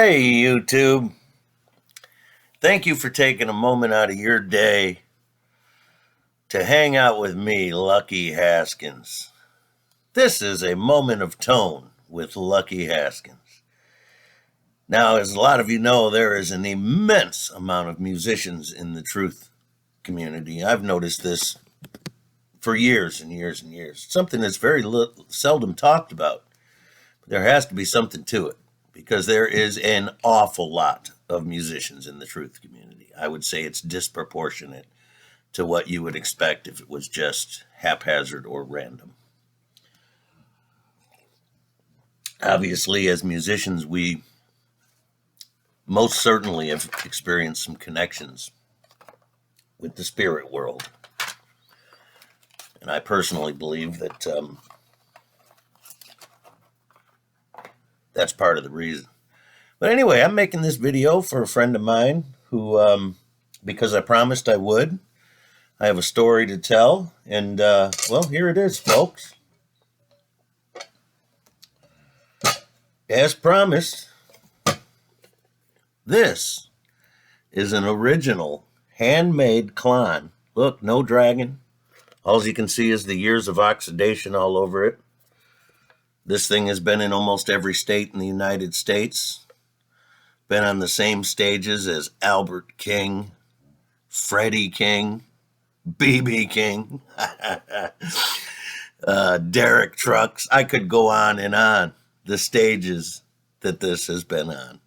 Hey, YouTube. Thank you for taking a moment out of your day to hang out with me, Lucky Haskins. This is a moment of tone with Lucky Haskins. Now, as a lot of you know, there is an immense amount of musicians in the truth community. I've noticed this for years and years and years. Something that's very seldom talked about. There has to be something to it, because there is an awful lot of musicians in the truth community. I would say it's disproportionate to what you would expect if it was just haphazard or random. Obviously, as musicians, we most certainly have experienced some connections with the spirit world. And I personally believe that that's part of the reason. But anyway, I'm making this video for a friend of mine who, because I promised I would, I have a story to tell. And, well, here it is, folks. As promised, this is an original handmade clon. Look, no dragon. All you can see is the years of oxidation all over it. This thing has been in almost every state in the United States. Been on the same stages as Albert King, Freddie King, B.B. King, Derek Trucks. I could go on and on the stages that this has been on.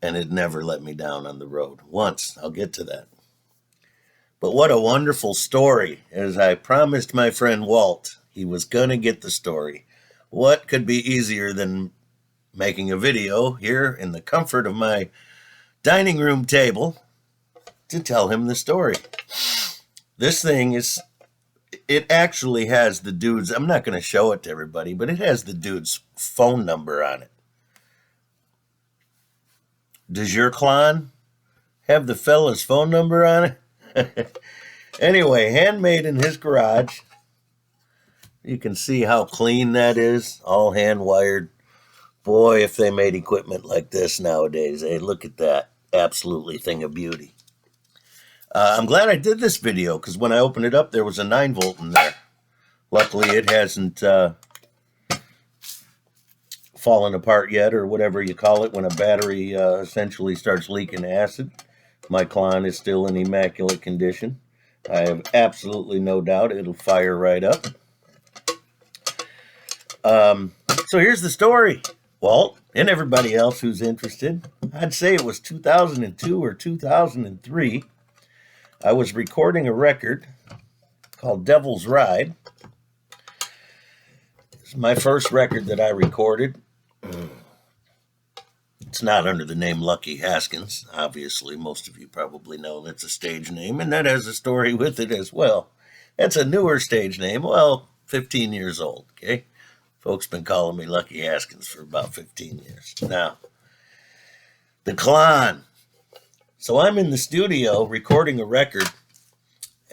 And it never let me down on the road. Once, I'll get to that. But what a wonderful story. As I promised my friend Walt, he was going to get the story. What could be easier than making a video here in the comfort of my dining room table to tell him the story? This thing it actually has the dude's, I'm not going to show it to everybody, but it has the dude's phone number on it. Does your clon have the fella's phone number on it? Anyway, handmade in his garage. You can see how clean that is, all hand wired. Boy, if they made equipment like this nowadays, hey, look at that. Absolutely thing of beauty. I'm glad I did this video, because when I opened it up, there was a 9-volt in there. Luckily, it hasn't fallen apart yet, or whatever you call it, when a battery essentially starts leaking acid. My clon is still in immaculate condition. I have absolutely no doubt it'll fire right up. So here's the story, Walt, and everybody else who's interested. I'd say it was 2002 or 2003. I was recording a record called Devil's Ride. It's my first record that I recorded. It's not under the name Lucky Haskins. Obviously, most of you probably know that's a stage name, and that has a story with it as well. That's a newer stage name, well, 15 years old, okay? Folks been calling me Lucky Haskins for about 15 years. Now, the clon. So I'm in the studio recording a record.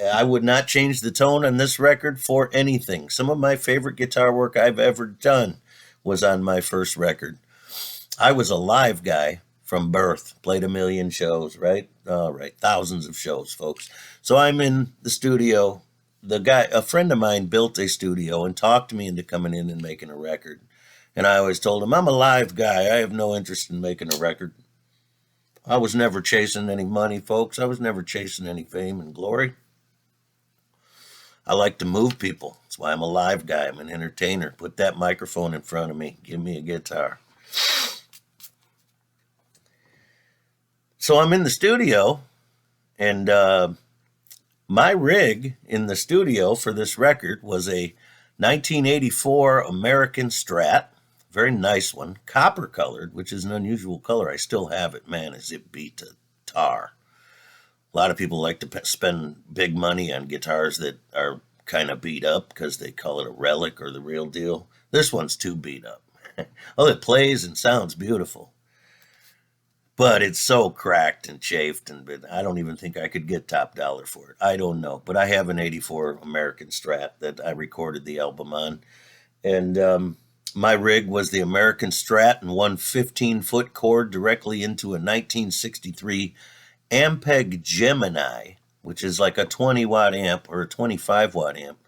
I would not change the tone on this record for anything. Some of my favorite guitar work I've ever done was on my first record. I was a live guy from birth, played a million shows, right? All right, thousands of shows, folks. So I'm in the studio. A friend of mine built a studio and talked me into coming in and making a record. And I always told him, I'm a live guy. I have no interest in making a record. I was never chasing any money, folks. I was never chasing any fame and glory. I like to move people. That's why I'm a live guy. I'm an entertainer. Put that microphone in front of me. Give me a guitar. So I'm in the studio, and my rig in the studio for this record was a 1984 American Strat, very nice one, copper colored, which is an unusual color. I still have it. Man, is it beat to tar. A lot of people like to spend big money on guitars that are kind of beat up because they call it a relic or the real deal. This one's too beat up. Oh, it plays and sounds beautiful. But it's so cracked and chafed, and I don't even think I could get top dollar for it. I don't know. But I have an 84 American Strat that I recorded the album on. And My rig was the American Strat and one 15-foot cord directly into a 1963 Ampeg Gemini, which is like a 20-watt amp or a 25-watt amp.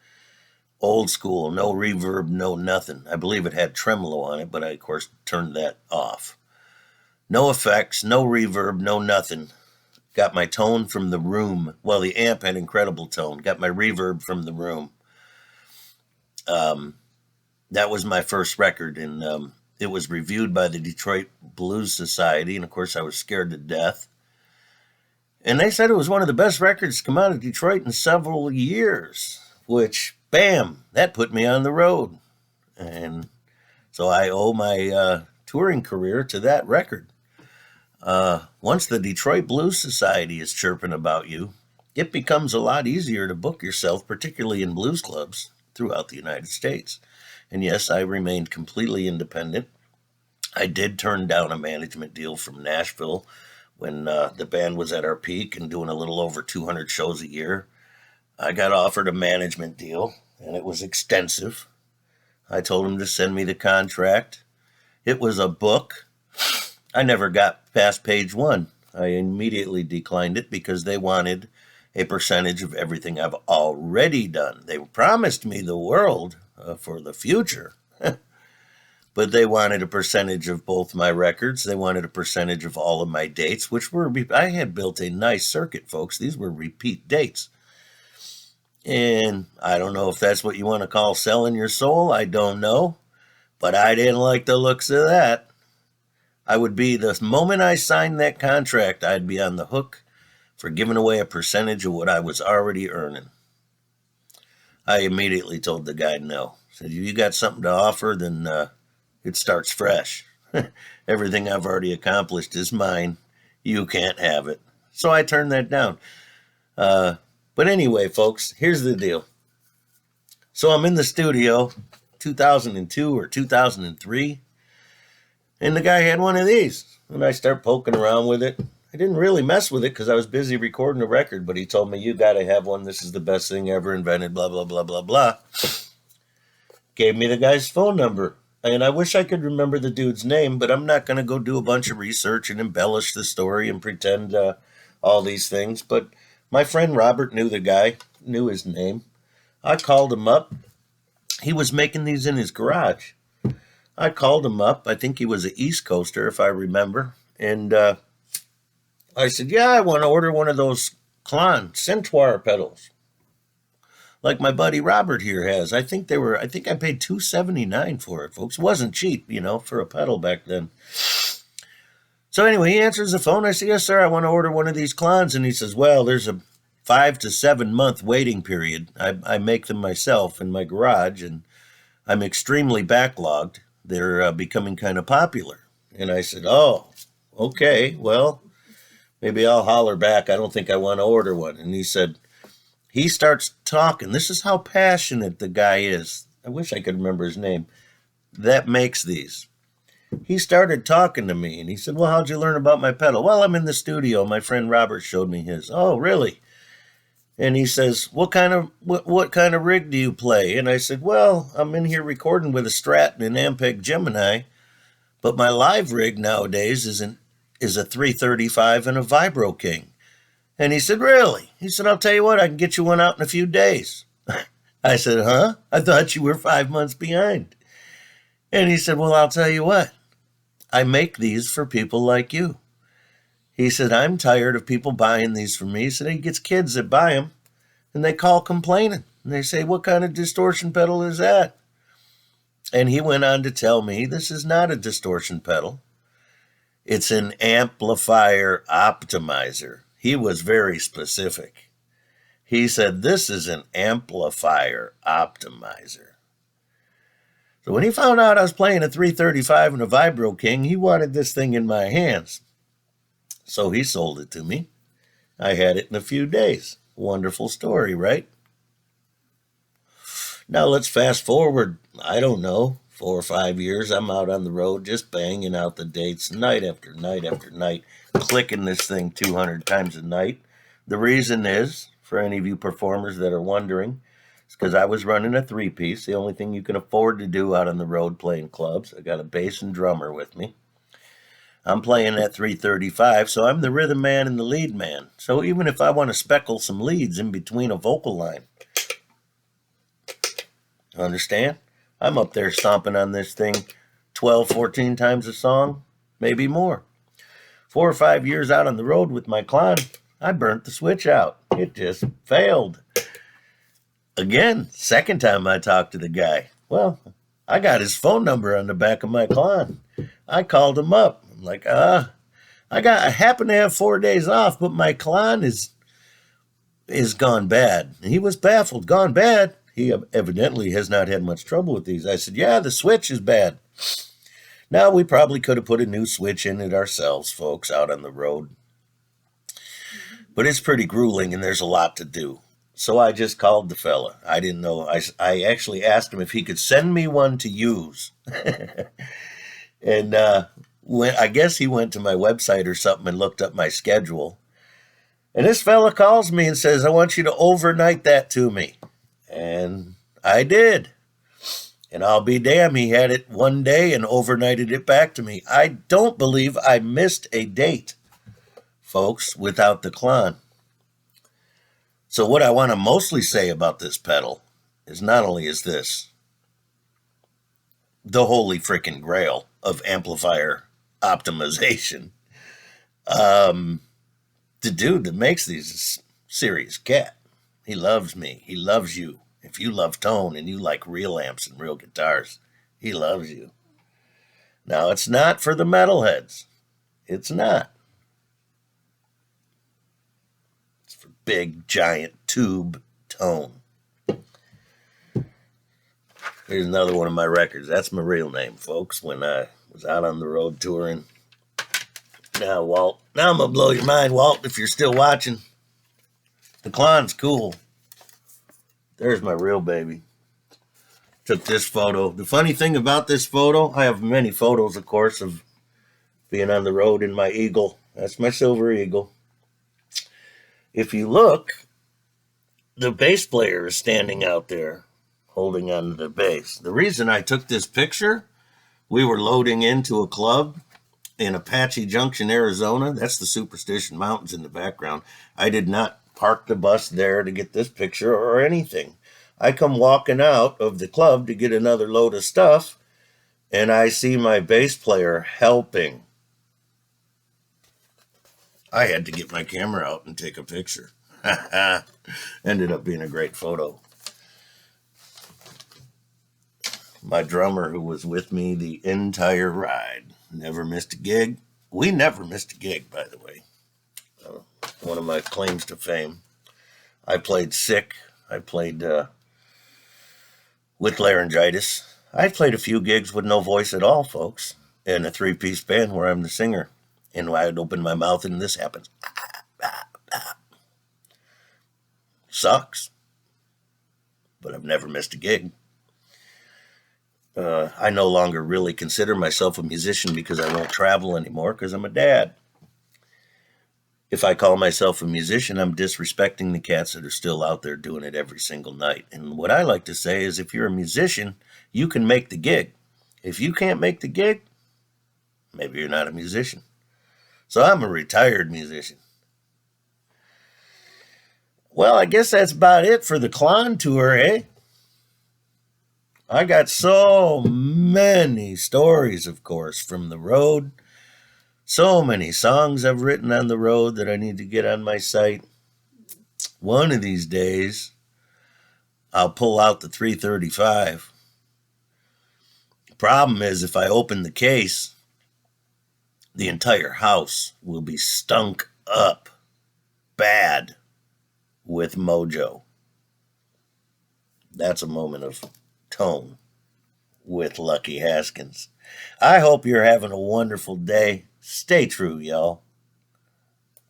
Old school, no reverb, no nothing. I believe it had tremolo on it, but I, of course, turned that off. No effects, no reverb, no nothing. Got my tone from the room. Well, the amp had incredible tone. Got my reverb from the room. That was my first record, and it was reviewed by the Detroit Blues Society, and of course I was scared to death. And they said it was one of the best records to come out of Detroit in several years, which, bam, that put me on the road. And so I owe my touring career to that record. Once the Detroit Blues Society is chirping about you, it becomes a lot easier to book yourself, particularly in blues clubs throughout the United States. And yes, I remained completely independent. I did turn down a management deal from Nashville when the band was at our peak and doing a little over 200 shows a year. I got offered a management deal, and it was extensive. I told them to send me the contract. It was a book. I never got past page 1. I immediately declined it because they wanted a percentage of everything I've already done. They promised me the world for the future, but they wanted a percentage of both my records. They wanted a percentage of all of my dates, which were, I had built a nice circuit, folks. These were repeat dates. And I don't know if that's what you want to call selling your soul. I don't know, but I didn't like the looks of that. I would be, the moment I signed that contract, I'd be on the hook for giving away a percentage of what I was already earning. I immediately told the guy no. I said, if you got something to offer, then it starts fresh. Everything I've already accomplished is mine. You can't have it. So I turned that down. But anyway, folks, here's the deal. So I'm in the studio, 2002 or 2003, and the guy had one of these. And I start poking around with it. I didn't really mess with it because I was busy recording a record, but he told me, you got to have one. This is the best thing ever invented, blah, blah, blah, blah, blah. Gave me the guy's phone number. And I wish I could remember the dude's name, but I'm not going to go do a bunch of research and embellish the story and pretend all these things. But my friend Robert knew the guy, knew his name. I called him up. He was making these in his garage. I called him up. I think he was an East Coaster, if I remember. And I said, yeah, I want to order one of those Klon Centaur pedals, like my buddy Robert here has. I think I paid $279 for it, folks. It wasn't cheap, for a pedal back then. So anyway, he answers the phone. I say, yes, sir, I want to order one of these Klons. And he says, well, there's a 5 to 7 month waiting period. I make them myself in my garage, and I'm extremely backlogged. They're becoming kind of popular. And I said, oh, okay, well, maybe I'll holler back. I don't think I want to order one. And he starts talking. This is how passionate the guy is. I wish I could remember his name. That makes these. He started talking to me, and he said, well, how'd you learn about my pedal? Well, I'm in the studio. My friend Robert showed me his. Oh, really? And he says, what kind of rig do you play? And I said, well, I'm in here recording with a Strat and an Ampeg Gemini, but my live rig nowadays is a 335 and a Vibro King. And he said, really? He said, I'll tell you what, I can get you one out in a few days. I said, huh? I thought you were 5 months behind. And he said, well, I'll tell you what, I make these for people like you. He said, I'm tired of people buying these from me. He said, he gets kids that buy them, and they call complaining. And they say, what kind of distortion pedal is that? And he went on to tell me, this is not a distortion pedal. It's an amplifier optimizer. He was very specific. He said, this is an amplifier optimizer. So when he found out I was playing a 335 and a Vibro King, he wanted this thing in my hands. So he sold it to me. I had it in a few days. Wonderful story, right? Now let's fast forward, I don't know, 4 or 5 years. I'm out on the road just banging out the dates night after night after night, clicking this thing 200 times a night. The reason is, for any of you performers that are wondering, It's because I was running a three-piece, the only thing you can afford to do out on the road playing clubs. I got a bass and drummer with me. I'm playing at 335, so I'm the rhythm man and the lead man. So even if I want to speckle some leads in between a vocal line, understand? I'm up there stomping on this thing 12, 14 times a song, maybe more. 4 or 5 years out on the road with my clon, I burnt the switch out. It just failed. Again, second time I talked to the guy. Well, I got his phone number on the back of my clon. I called him up. I'm like, I happen to have 4 days off, but my clon is gone bad. And he was baffled. Gone bad? He evidently has not had much trouble with these. I said, yeah, the switch is bad. Now, we probably could have put a new switch in it ourselves, folks, out on the road. But it's pretty grueling, and there's a lot to do. So I just called the fella. I didn't know. I actually asked him if he could send me one to use. And I guess he went to my website or something and looked up my schedule. And this fella calls me and says, I want you to overnight that to me. And I did. And I'll be damned, he had it one day and overnighted it back to me. I don't believe I missed a date, folks, without the clon. So what I want to mostly say about this pedal is not only is this the holy freaking grail of amplifier optimization, the dude that makes these is a serious cat. He loves me. He loves you. If you love tone and you like real amps and real guitars, he loves you. Now, it's not for the metalheads. It's not. It's for big, giant tube tone. Here's another one of my records. That's my real name, folks, when I was out on the road touring. Now, Walt, now I'm going to blow your mind, Walt, if you're still watching. The clon's cool. There's my real baby. Took this photo. The funny thing about this photo, I have many photos, of course, of being on the road in my Eagle. That's my Silver Eagle. If you look, the bass player is standing out there holding on to the bass. The reason I took this picture, we were loading into a club in Apache Junction, Arizona. That's the Superstition Mountains in the background. I did not park the bus there to get this picture or anything. I come walking out of the club to get another load of stuff, and I see my bass player helping. I had to get my camera out and take a picture. Ended up being a great photo. My drummer, who was with me the entire ride, never missed a gig. We never missed a gig, by the way. One of my claims to fame. I played sick. I played with laryngitis. I played a few gigs with no voice at all, folks, in a three-piece band where I'm the singer. And I'd open my mouth and this happens. Sucks. But I've never missed a gig. I no longer really consider myself a musician because I won't travel anymore because I'm a dad. If I call myself a musician, I'm disrespecting the cats that are still out there doing it every single night. And what I like to say is if you're a musician, you can make the gig. If you can't make the gig, maybe you're not a musician. So I'm a retired musician. Well, I guess that's about it for the Clon tour, eh? I got so many stories, of course, from the road. So many songs I've written on the road that I need to get on my site. One of these days, I'll pull out the 335. The problem is if I open the case, the entire house will be stunk up bad with mojo. That's a moment of tone with Lucky Haskins. I hope you're having a wonderful day. Stay true, y'all.